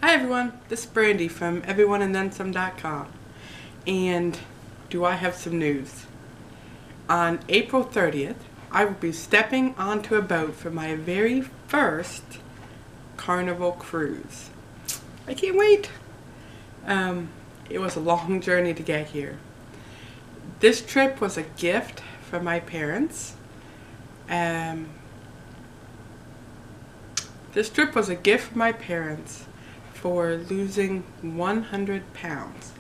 Hi everyone, this is Brandy from everyoneandthensome.com, and do I have some news? On April 30th, I will be stepping onto a boat for my very first Carnival cruise. I can't wait. It was a long journey to get here. This trip was a gift from my parents. This trip was a gift from my parents for losing 100 pounds.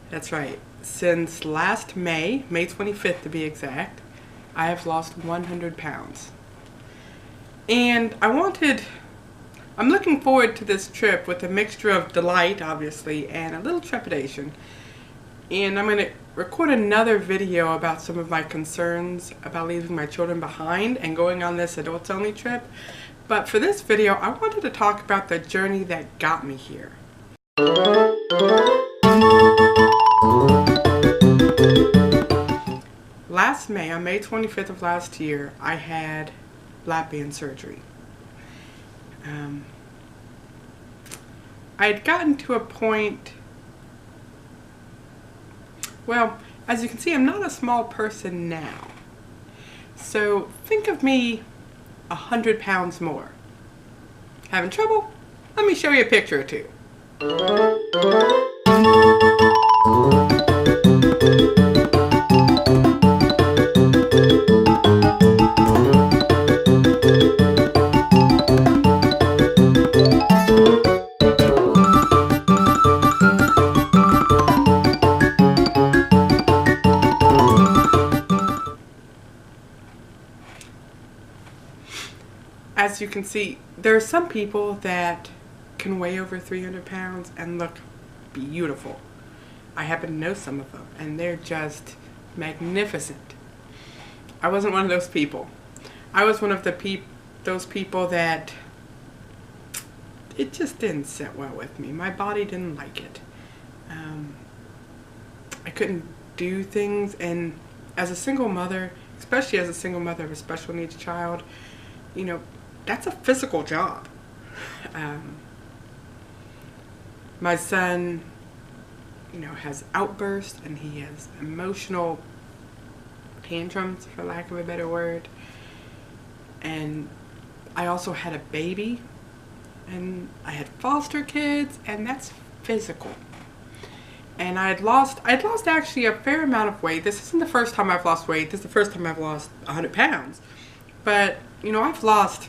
That's right. Since last May 25th to be exact, I have lost 100 pounds. And I'm looking forward to this trip with a mixture of delight, obviously, and a little trepidation. And I'm going to record another video about some of my concerns about leaving my children behind and going on this adults-only trip. But for this video, I wanted to talk about the journey that got me here. Last May, on May 25th of last year, I had lap band surgery. I had gotten to a point, well, as you can see, I'm not a small person now. So think of me 100 pounds more. Having trouble? Let me show you a picture or two. As you can see, there are some people that can weigh over 300 pounds and look beautiful. I happen to know some of them, and they're just magnificent. I wasn't one of those people. I was one of those people that it just didn't sit well with me. My body didn't like it. I couldn't do things, and as a single mother, especially as a single mother of a special needs child, you know, that's a physical job. My son, has outbursts and he has emotional tantrums, for lack of a better word. And I also had a baby, and I had foster kids, and that's physical. And I had lost actually a fair amount of weight. This isn't the first time I've lost weight. This is the first time I've lost 100 pounds. But, I've lost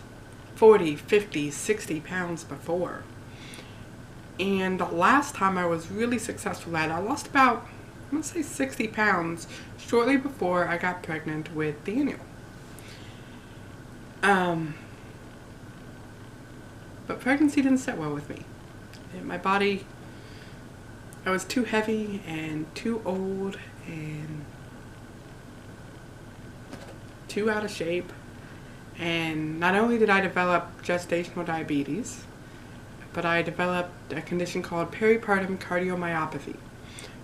40, 50, 60 pounds before. And the last time I was really successful at it, I lost about, I'm going to say 60 pounds shortly before I got pregnant with Daniel. But pregnancy didn't sit well with me. My body, I was too heavy and too old and too out of shape. And not only did I develop gestational diabetes, but I developed a condition called peripartum cardiomyopathy,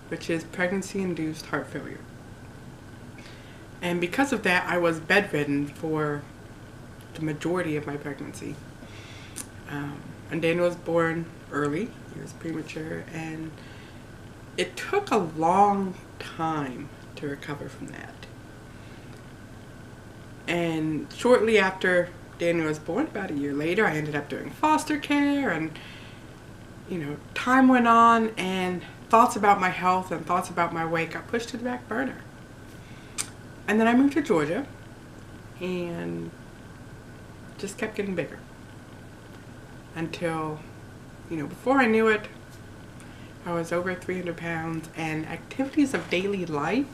which is pregnancy-induced heart failure. And because of that, I was bedridden for the majority of my pregnancy. And Daniel was born early. He was premature, and it took a long time to recover from that. And shortly after Daniel was born, about a year later, I ended up doing foster care, and time went on, and thoughts about my health and thoughts about my weight got pushed to the back burner. And then I moved to Georgia and just kept getting bigger until, before I knew it, I was over 300 pounds, and activities of daily life,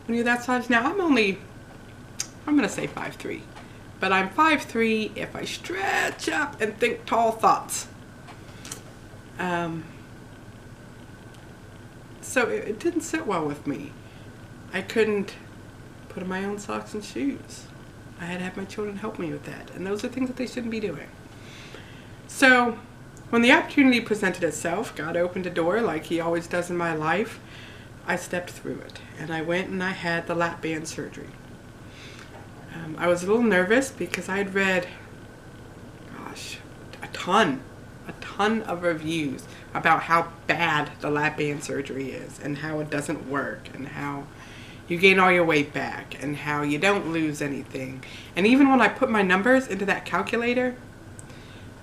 when you're that size now, I'm going to say 5'3", but I'm 5'3" if I stretch up and think tall thoughts. So it didn't sit well with me. I couldn't put on my own socks and shoes. I had to have my children help me with that, and those are things that they shouldn't be doing. So when the opportunity presented itself, God opened a door like He always does in my life. I stepped through it, and I went and I had the lap band surgery. I was a little nervous because I had read, a ton a ton of reviews about how bad the lap band surgery is and how it doesn't work and how you gain all your weight back and how you don't lose anything. And even when I put my numbers into that calculator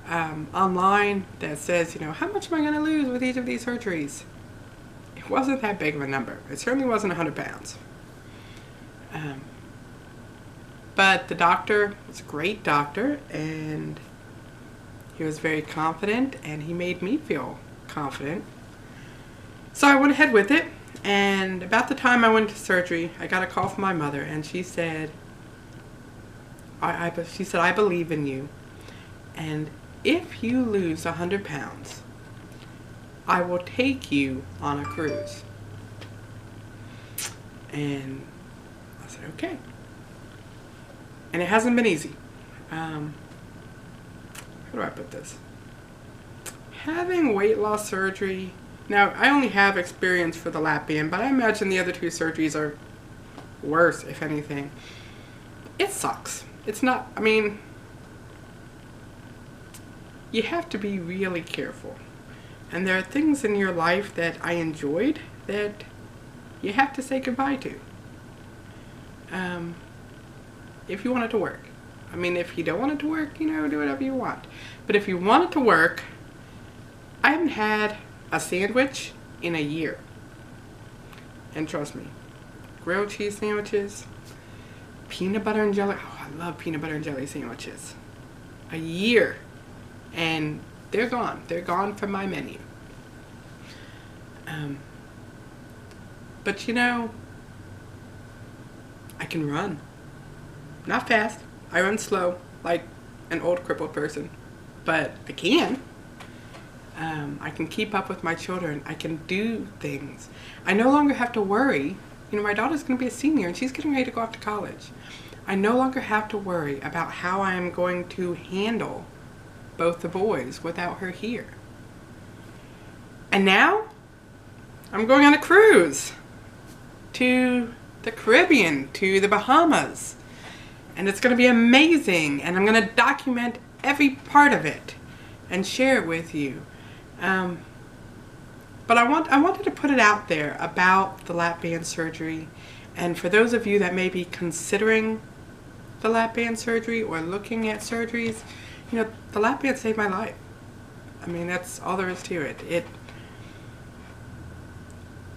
online that says, you know, how much am I going to lose with each of these surgeries? It wasn't that big of a number. It certainly wasn't 100 pounds. But the doctor was a great doctor, and he was very confident, and he made me feel confident. So I went ahead with it, and about the time I went to surgery, I got a call from my mother, and she said, she said, I believe in you, and if you lose 100 pounds, I will take you on a cruise. And I said, okay. And it hasn't been easy. How do I put this? Having weight loss surgery, now I only have experience for the lap band, but I imagine the other two surgeries are worse, if anything. It sucks. It's not, I mean, you have to be really careful. And there are things in your life that I enjoyed that you have to say goodbye to. If you want it to work. I mean, if you don't want it to work, you know, do whatever you want. But if you want it to work, I haven't had a sandwich in a year. And trust me, grilled cheese sandwiches, peanut butter and jelly. Oh, I love peanut butter and jelly sandwiches. A year. And they're gone. They're gone from my menu. But you know, I can run. Not fast. I run slow, like an old crippled person. But I can. I can keep up with my children. I can do things. I no longer have to worry. You know, my daughter's going to be a senior and she's getting ready to go off to college. I no longer have to worry about how I am going to handle both the boys without her here. And now, I'm going on a cruise to the Caribbean, to the Bahamas. And it's going to be amazing. And I'm going to document every part of it and share it with you. But I wanted to put it out there about the lap band surgery. And for those of you that may be considering the lap band surgery or looking at surgeries, you know, the lap band saved my life. I mean, that's all there is to it.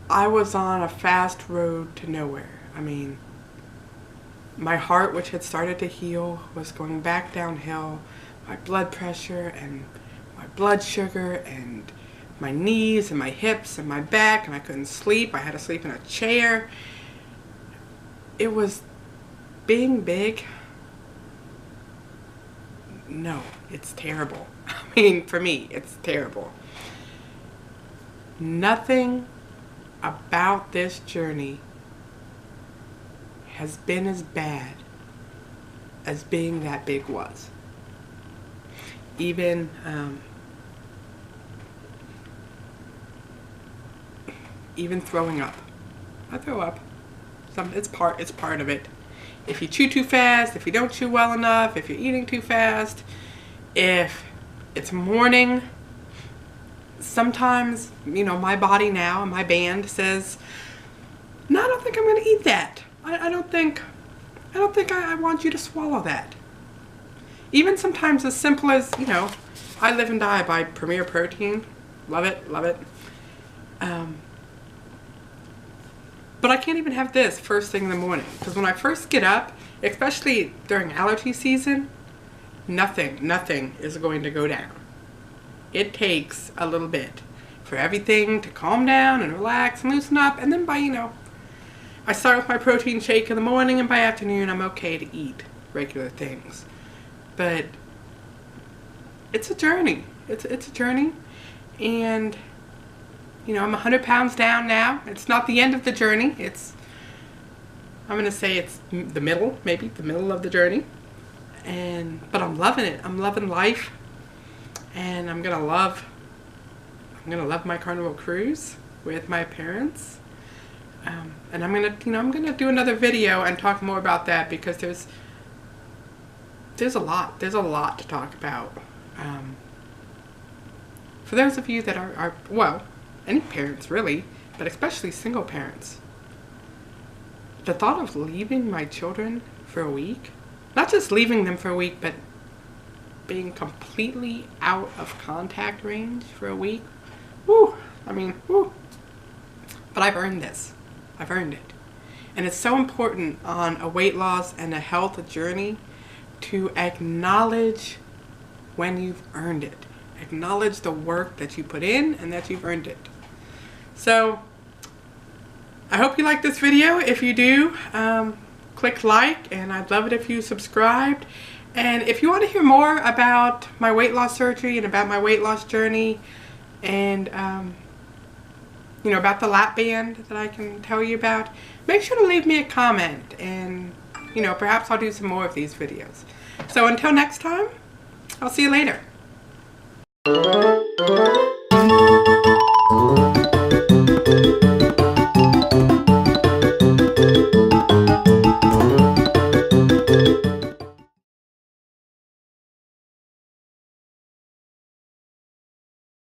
I was on a fast road to nowhere. I mean, my heart, which had started to heal, was going back downhill. My blood pressure and my blood sugar and my knees and my hips and my back, and I couldn't sleep. I had to sleep in a chair. It was being big. No, it's terrible. I mean, for me, it's terrible. Nothing about this journey has been as bad as being that big was. Even throwing up. I throw up. It's part of it. If you chew too fast, if you don't chew well enough, if you're eating too fast, if it's morning, sometimes, you know, my body now, my band says, no, I don't think I'm going to eat that. I don't think I want you to swallow that. Even sometimes as simple as, you know, I Live and Die by Premier Protein. Love it, love it. But I can't even have this first thing in the morning. Because when I first get up, especially during allergy season, nothing is going to go down. It takes a little bit for everything to calm down and relax and loosen up. And then by, you know, I start with my protein shake in the morning, and by afternoon I'm okay to eat regular things. But it's a journey. It's a journey. And you know, I'm 100 pounds down now. It's not the end of the journey. I'm going to say it's the middle, maybe the middle of the journey. But I'm loving it. I'm loving life. And I'm going to love my Carnival cruise with my parents. And I'm going to do another video and talk more about that, because there's a lot to talk about. For those of you that are well, any parents really, but especially single parents, the thought of leaving my children for a week, not just leaving them for a week, but being completely out of contact range for a week, woo, I mean, woo. But I've earned this. I've earned it. And it's so important on a weight loss and a health journey to acknowledge when you've earned it. Acknowledge the work that you put in and that you've earned it. So, I hope you like this video. If you do, click like, and I'd love it if you subscribed. And if you want to hear more about my weight loss surgery and about my weight loss journey, and you know, about the lap band that I can tell you about, make sure to leave me a comment, and you know, perhaps I'll do some more of these videos. So until next time, I'll see you later.